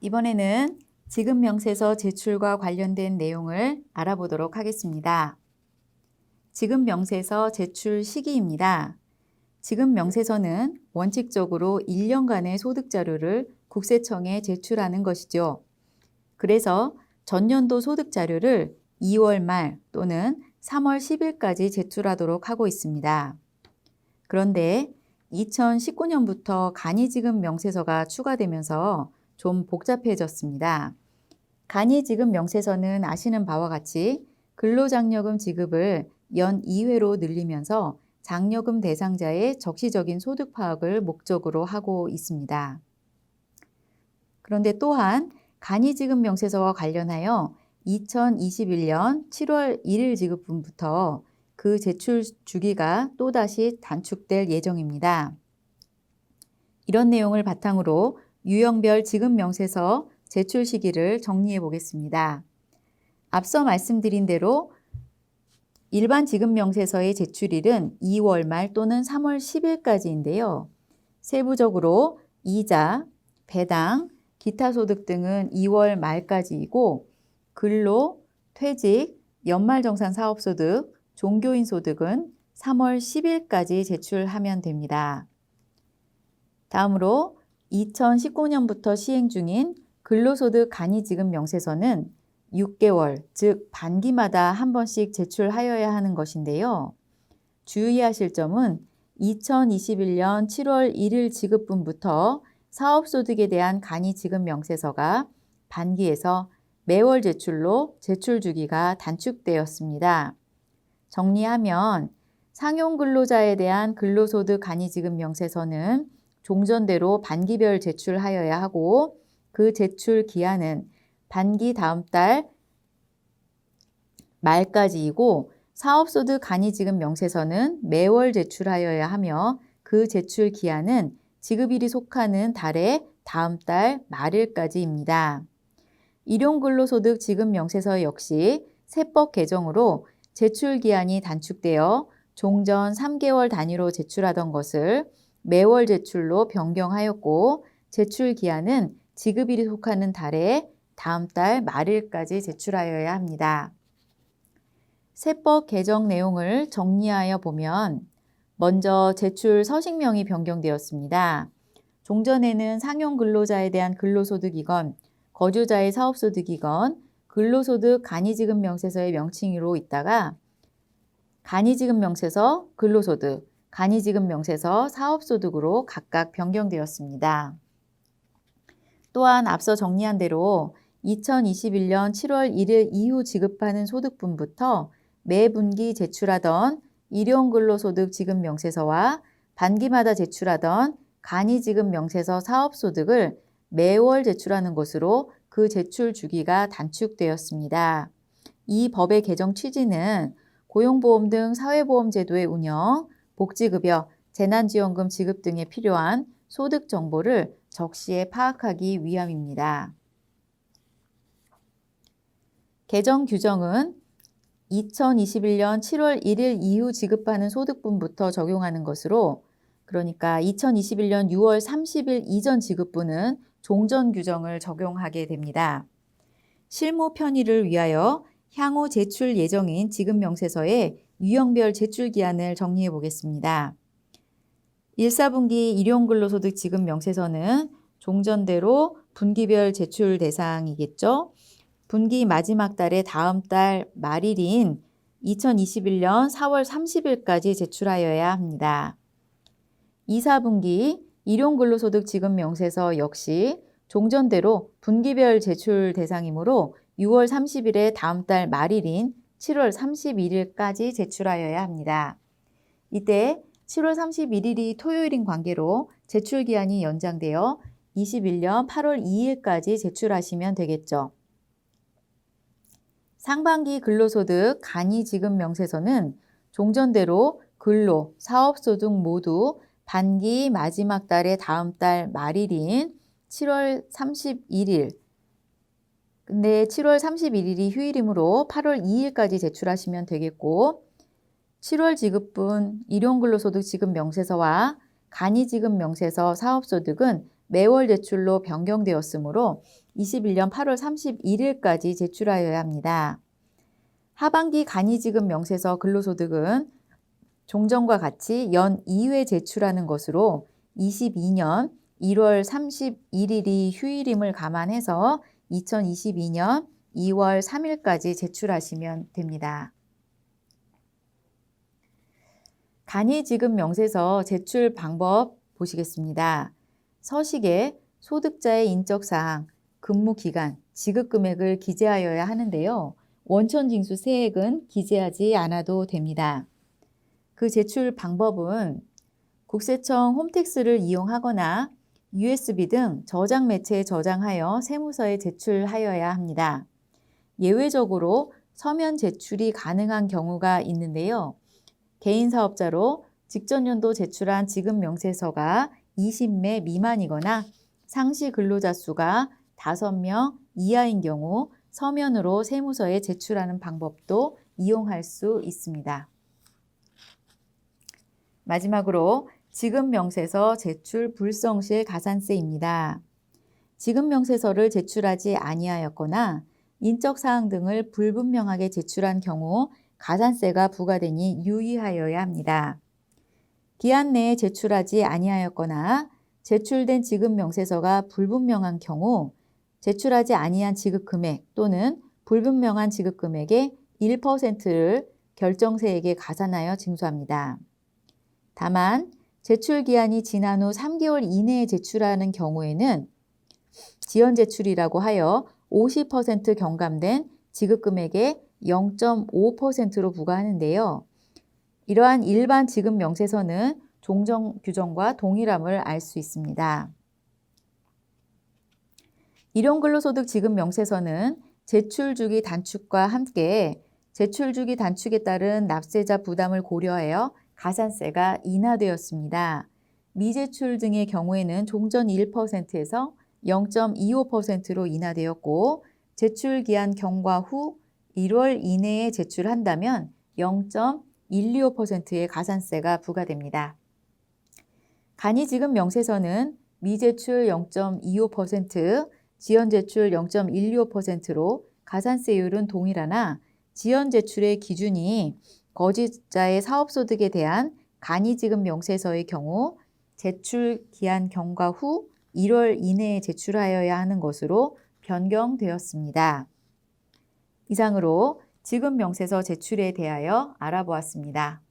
이번에는 지급명세서 제출과 관련된 내용을 알아보도록 하겠습니다. 지급명세서 제출 시기입니다. 지급명세서는 원칙적으로 1년간의 소득자료를 국세청에 제출하는 것이죠. 그래서 전년도 소득자료를 2월 말 또는 3월 10일까지 제출하도록 하고 있습니다. 그런데 2019년부터 간이지급명세서가 추가되면서 좀 복잡해졌습니다. 간이지급명세서는 아시는 바와 같이 근로장려금 지급을 연 2회로 늘리면서 장려금 대상자의 적시적인 소득 파악을 목적으로 하고 있습니다. 그런데 또한 간이지급명세서와 관련하여 2021년 7월 1일 지급분부터 그 제출 주기가 또다시 단축될 예정입니다. 이런 내용을 바탕으로 유형별 지급명세서 제출 시기를 정리해 보겠습니다. 앞서 말씀드린 대로 일반 지급명세서의 제출일은 2월 말 또는 3월 10일까지인데요. 세부적으로 이자, 배당, 기타 소득 등은 2월 말까지이고 근로, 퇴직, 연말정산 사업소득, 종교인 소득은 3월 10일까지 제출하면 됩니다. 다음으로 2019년부터 시행 중인 근로소득 간이지급명세서는 6개월, 즉 반기마다 한 번씩 제출하여야 하는 것인데요. 주의하실 점은 2021년 7월 1일 지급분부터 사업소득에 대한 간이지급명세서가 반기에서 매월 제출로 제출 주기가 단축되었습니다. 정리하면 상용근로자에 대한 근로소득 간이지급명세서는 종전대로 반기별 제출하여야 하고 그 제출 기한은 반기 다음 달 말까지이고 사업소득 간이지급명세서는 매월 제출하여야 하며 그 제출 기한은 지급일이 속하는 달의 다음 달 말일까지입니다. 일용근로소득 지급명세서 역시 세법 개정으로 제출 기한이 단축되어 종전 3개월 단위로 제출하던 것을 매월 제출로 변경하였고 제출 기한은 지급일이 속하는 달의 다음 달 말일까지 제출하여야 합니다. 세법 개정 내용을 정리하여 보면 먼저 제출 서식명이 변경되었습니다. 종전에는 상용 근로자에 대한 근로소득이건 거주자의 사업소득이건 근로소득 간이지급명세서의 명칭으로 있다가 간이지급명세서 근로소득, 간이지급명세서 사업소득으로 각각 변경되었습니다. 또한 앞서 정리한 대로 2021년 7월 1일 이후 지급하는 소득분부터 매 분기 제출하던 일용근로소득 지급명세서와 반기마다 제출하던 간이지급명세서 사업소득을 매월 제출하는 것으로 그 제출 주기가 단축되었습니다. 이 법의 개정 취지는 고용보험 등 사회보험제도의 운영, 복지급여, 재난지원금 지급 등에 필요한 소득 정보를 적시에 파악하기 위함입니다. 개정 규정은 2021년 7월 1일 이후 지급하는 소득분부터 적용하는 것으로 그러니까 2021년 6월 30일 이전 지급분은 종전 규정을 적용하게 됩니다. 실무 편의를 위하여 향후 제출 예정인 지급명세서의 유형별 제출 기한을 정리해 보겠습니다. 1사분기 일용근로소득 지급명세서는 종전대로 분기별 제출 대상이겠죠. 분기 마지막 달의 다음 달 말일인 2021년 4월 30일까지 제출하여야 합니다. 2사분기 일용근로소득 지급명세서 역시 종전대로 분기별 제출 대상이므로 6월 30일의 다음 달 말일인 7월 31일까지 제출하여야 합니다. 이때 7월 31일이 토요일인 관계로 제출 기한이 연장되어 21년 8월 2일까지 제출하시면 되겠죠. 상반기 근로소득 간이지급명세서는 종전대로 근로, 사업소득 모두 반기 마지막 달의 다음 달 말일인 7월 31일 근데 7월 31일이 휴일이므로 8월 2일까지 제출하시면 되겠고 7월 지급분 일용근로소득 지급명세서와 간이지급명세서 사업소득은 매월 제출로 변경되었으므로 21년 8월 31일까지 제출하여야 합니다. 하반기 간이지급 명세서 근로소득은 종전과 같이 연 2회 제출하는 것으로 22년 1월 31일이 휴일임을 감안해서 2022년 2월 3일까지 제출하시면 됩니다. 간이지급 명세서 제출 방법 보시겠습니다. 서식에 소득자의 인적사항, 근무기간, 지급금액을 기재하여야 하는데요. 원천징수 세액은 기재하지 않아도 됩니다. 그 제출 방법은 국세청 홈택스를 이용하거나 USB 등 저장 매체에 저장하여 세무서에 제출하여야 합니다. 예외적으로 서면 제출이 가능한 경우가 있는데요. 개인사업자로 직전 연도 제출한 지급 명세서가 20매 미만이거나 상시 근로자 수가 5명 이하인 경우 서면으로 세무서에 제출하는 방법도 이용할 수 있습니다. 마지막으로 지급명세서 제출 불성실 가산세입니다. 지급명세서를 제출하지 아니하였거나 인적사항 등을 불분명하게 제출한 경우 가산세가 부과되니 유의하여야 합니다. 기한 내에 제출하지 아니하였거나 제출된 지급명세서가 불분명한 경우 제출하지 아니한 지급금액 또는 불분명한 지급금액의 1%를 결정세액에 가산하여 징수합니다. 다만 제출기한이 지난 후 3개월 이내에 제출하는 경우에는 지연제출이라고 하여 50% 경감된 지급금액의 0.5%로 부과하는데요. 이러한 일반 지급 명세서는 종전 규정과 동일함을 알 수 있습니다. 일용근로소득 지급 명세서는 제출주기 단축과 함께 제출주기 단축에 따른 납세자 부담을 고려하여 가산세가 인하되었습니다. 미제출 등의 경우에는 종전 1%에서 0.25%로 인하되었고 제출기한 경과 후 1월 이내에 제출한다면 0.125%의 가산세가 부과됩니다. 간이지급 명세서는 미제출 0.25%, 지연제출 0.125%로 가산세율은 동일하나 지연제출의 기준이 거주자의 사업소득에 대한 간이지급 명세서의 경우 제출 기한 경과 후 1월 이내에 제출하여야 하는 것으로 변경되었습니다. 이상으로 지급 명세서 제출에 대하여 알아보았습니다.